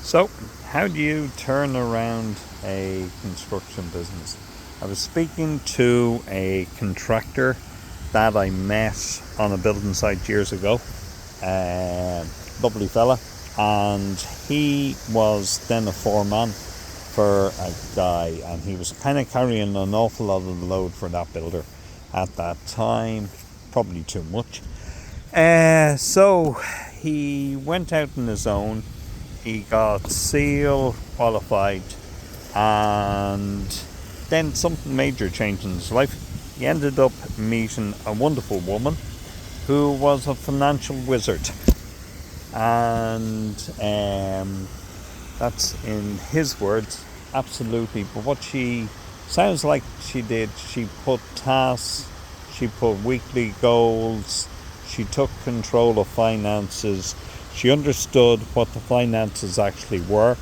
So, how do you turn around a construction business? I was speaking to a contractor that I met on a building site years ago. Lovely fella, and he was then a foreman for a guy, and he was kind of carrying an awful lot of the load for that builder at that time, probably too much. So he went out on his own. He got SEAL qualified, and then something major changed in his life. He ended up meeting a wonderful woman who was a financial wizard, and that's in his words, absolutely. But what she sounds like she did, she put tasks, she put weekly goals, she took control of finances. She understood what the finances actually were,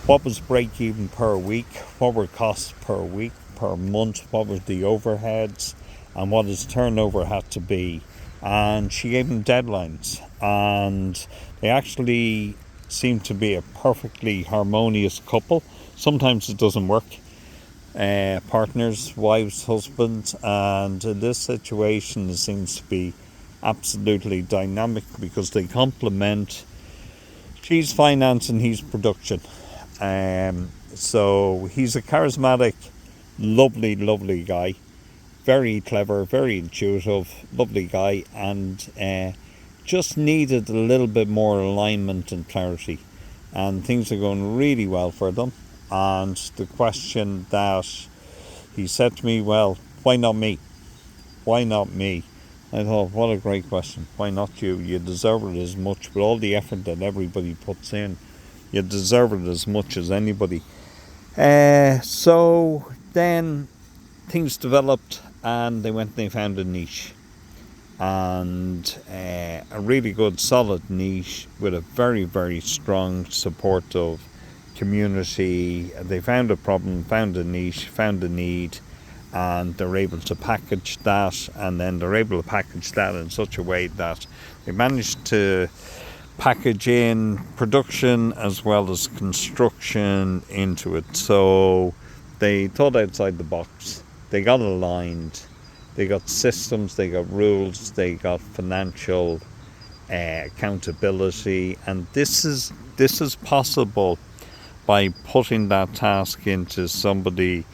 what was break even per week, what were costs per week, per month, what were the overheads, and what his turnover had to be. And she gave him deadlines, and they actually seem to be a perfectly harmonious couple. Sometimes it doesn't work. Partners, wives, husbands, and in this situation it seems to be absolutely dynamic because they complement. She's finance and he's production. So he's a charismatic, lovely guy, very clever, very intuitive, lovely guy, and just needed a little bit more alignment and clarity, and things are going really well for them. And the question that he said to me, well, why not me? Why not me? I thought, what a great question. Why not you? You deserve it as much. With all the effort that everybody puts in, you deserve it as much as anybody. So then things developed, and they found a niche. And a really good, solid niche with a very, very strong, supportive community. They found a problem, found a niche, found a need, and they're able to package that, and then they're able to package that in such a way that they managed to package in production as well as construction into it. So they thought outside the box, they got aligned, they got systems, they got rules, they got financial accountability, and this is possible by putting that task into somebody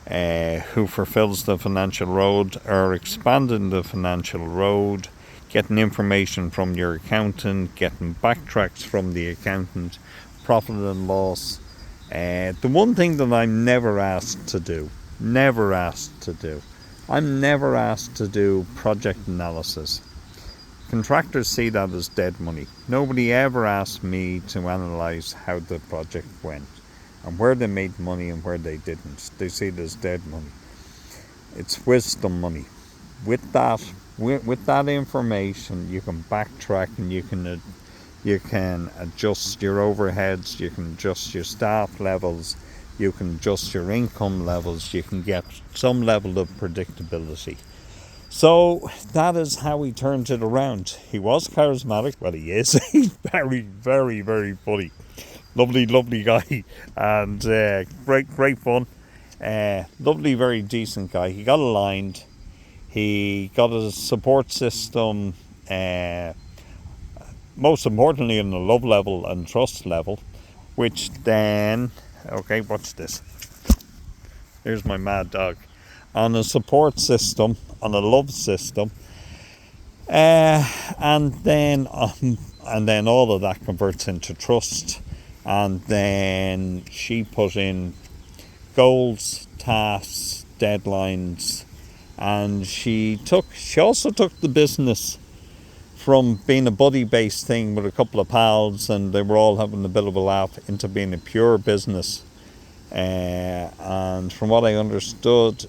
who fulfills the financial road, or expanding the financial road, getting information from your accountant, getting backtracks from the accountant, profit and loss. The one thing that I'm never asked to do, I'm never asked to do project analysis. Contractors see that as dead money. Nobody ever asked me to analyse how the project went, and where they made money and where they didn't. They see it as dead money. It's wisdom money. With that information, you can backtrack, and you can adjust your overheads, you can adjust your staff levels, you can adjust your income levels, you can get some level of predictability. So that is how he turned it around. He was charismatic. Well, he is. He's very, very, very funny. Lovely guy, and great fun. Lovely, very decent guy. He got aligned. He got a support system, most importantly on the love level and trust level, which then, okay, watch this. Here's my mad dog. On a support system, on a love system, and then all of that converts into trust. And then she put in goals, tasks, deadlines, and she also took the business from being a buddy-based thing with a couple of pals, and they were all having a bit of a laugh, into being a pure business. And from what I understood,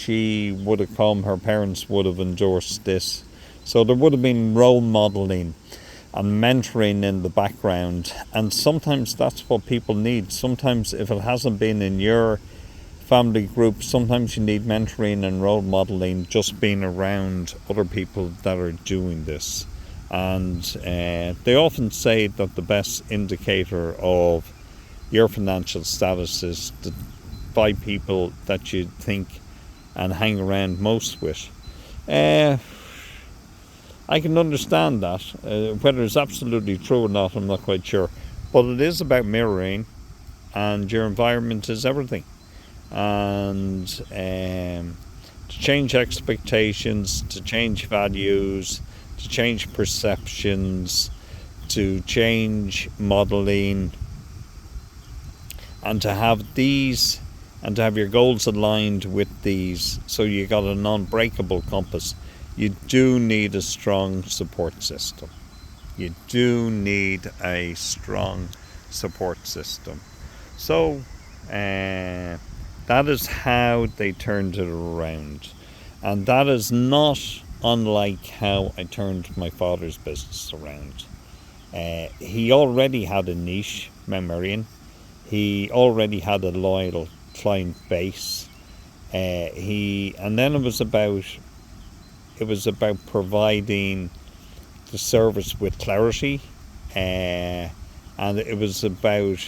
her parents would have endorsed this. So there would have been role modeling and mentoring in the background, and sometimes that's what people need. Sometimes if it hasn't been in your family group, sometimes you need mentoring and role modeling, just being around other people that are doing this. And they often say that the best indicator of your financial status is by people that you think and hang around most with. I can understand that. Whether it's absolutely true or not, I'm not quite sure. But it is about mirroring, and your environment is everything. And to change expectations, to change values, to change perceptions, to change modeling, and to have these, and to have your goals aligned with these, so you got a non-breakable compass. You do need a strong support system. You do need a strong support system. So that is how they turned it around. And that is not unlike how I turned my father's business around. He already had a niche, Mount Marion. He already had a loyal client base. And then it was about providing the service with clarity, and it was about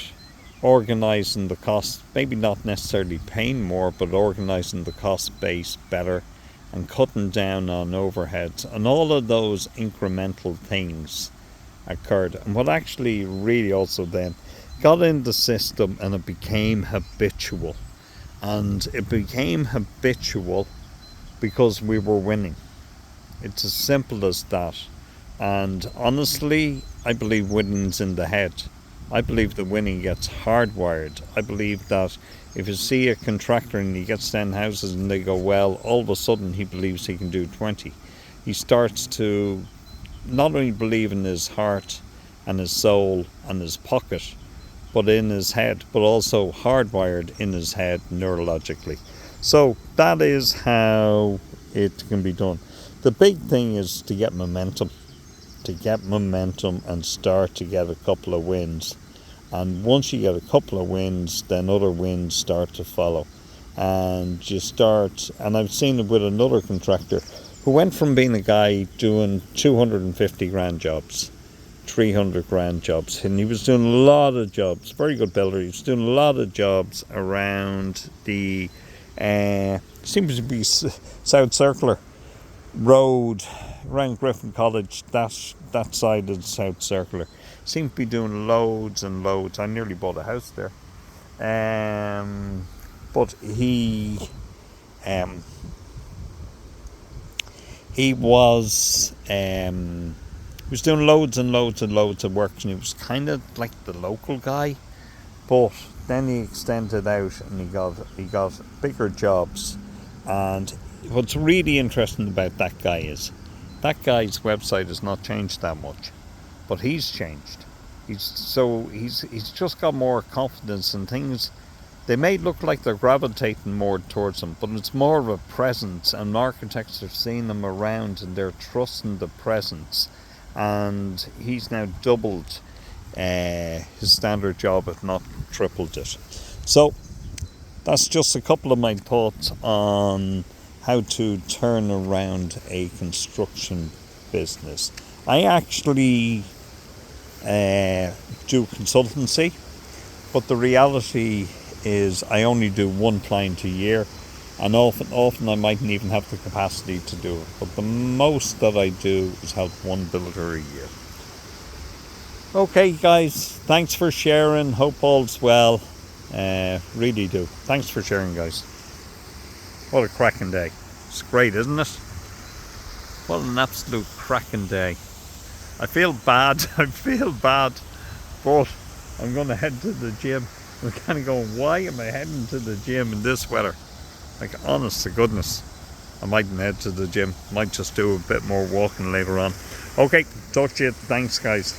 organising the cost, maybe not necessarily paying more, but organising the cost base better and cutting down on overheads, and all of those incremental things occurred. And what actually really also then got in the system, and it became habitual. And it became habitual because we were winning. It's as simple as that. And honestly, I believe winning's in the head. I believe the winning gets hardwired. I believe that if you see a contractor and he gets 10 houses and they go well, all of a sudden he believes he can do 20. He starts to not only believe in his heart and his soul and his pocket, but in his head, but also hardwired in his head neurologically. So that is how it can be done. The big thing is to get momentum and start to get a couple of wins. And once you get a couple of wins, then other wins start to follow. And you start, and I've seen it with another contractor who went from being a guy doing 250 grand jobs, 300 grand jobs, and he was doing a lot of jobs, very good builder. He was doing a lot of jobs around the seems to be South Circular Road, around Griffin College, that side of the South Circular. Seemed to be doing loads and loads. I nearly bought a house there. But he was doing loads and loads and loads of work, and he was kind of like the local guy. But then he extended out and he got bigger jobs. And what's really interesting about that guy is that guy's website has not changed that much, but he's changed. He's just got more confidence in things. They may look like they're gravitating more towards him, but it's more of a presence, and architects are seeing him around and they're trusting the presence. And he's now doubled his standard job, if not tripled it. So that's just a couple of my thoughts on how to turn around a construction business. I actually do consultancy, but the reality is I only do one client a year, and often I mightn't even have the capacity to do it. But the most that I do is help one builder a year. Okay guys, thanks for sharing. Hope all's well. Really do. Thanks for sharing, guys. What a cracking day. It's great, isn't it? What an absolute cracking day. I feel bad, but I'm going to head to the gym. I'm kind of going, why am I heading to the gym in this weather? Like, honest to goodness, I mightn't head to the gym. Might just do a bit more walking later on. Okay, talk to you. Thanks, guys.